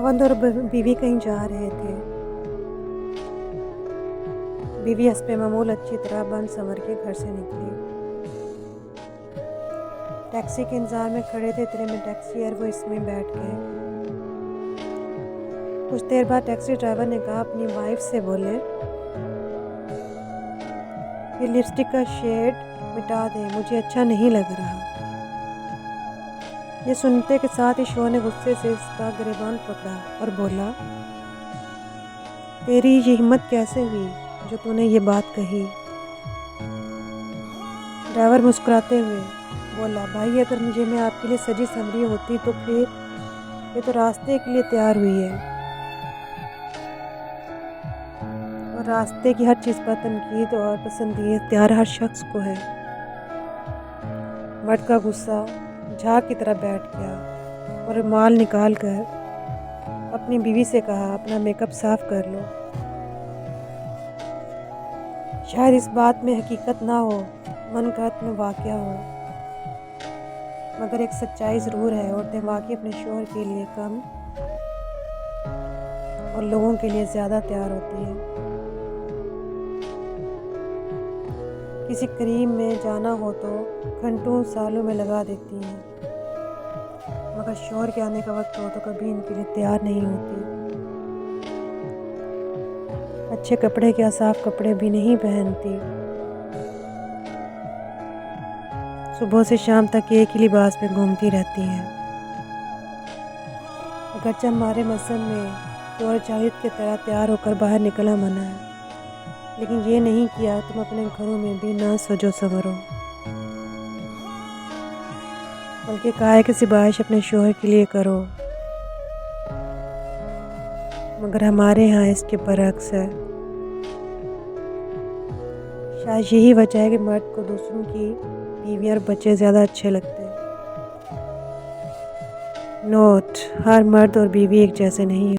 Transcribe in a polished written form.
खावंद और बीवी कहीं जा रहे थे। बीवी हस्बे मामूल अच्छी तरह बन संवर के घर से निकली। टैक्सी के इंतजार में खड़े थे, इतने में टैक्सी और वो इसमें बैठ गए। कुछ देर बाद टैक्सी ड्राइवर ने कहा अपनी वाइफ से, बोले ये लिपस्टिक का शेड मिटा दे, मुझे अच्छा नहीं लग रहा। ये सुनते के साथ ही शोर ने गुस्से से इसका गिरबान पकड़ा और बोला, तेरी ये हिम्मत कैसे हुई जो तूने ये बात कही। ड्राइवर मुस्कुराते हुए बोला, भाई अगर मुझे मैं आपके लिए सजी संवरी होती तो फिर ये तो रास्ते के लिए तैयार हुई है, और रास्ते की हर चीज़ पर तनकीद और पसंदीद तैयार हर शख्स को है। मर्द का गुस्सा झाग की तरह बैठ गया और रुमाल निकाल कर अपनी बीवी से कहा, अपना मेकअप साफ कर लो। शायद इस बात में हकीकत ना हो, मनगढ़ंत में वाक़या हो, मगर एक सच्चाई ज़रूर है, औरतें वाकई अपने शौहर के लिए कम और लोगों के लिए ज़्यादा तैयार होती हैं। किसी करीब में जाना हो तो घंटों सालों में लगा देती हैं, मगर शौहर के आने का वक्त हो तो कभी इनके लिए तैयार नहीं होती। अच्छे कपड़े क्या साफ कपड़े भी नहीं पहनती। सुबह से शाम तक एक ही लिबास में घूमती रहती हैं। अगरचे हमारे मज़हब में तो और जाहिद की तरह तैयार होकर बाहर निकलना मना है, लेकिन ये नहीं किया तुम अपने घरों में भी ना सजो संवरो, बल्कि काहे की सिबाइश अपने शौहर के लिए करो। मगर हमारे यहाँ इसके बरक्स है। शायद यही वजह है कि मर्द को दूसरों की बीवी और बच्चे ज़्यादा अच्छे लगते हैं। नोट, हर मर्द और बीवी एक जैसे नहीं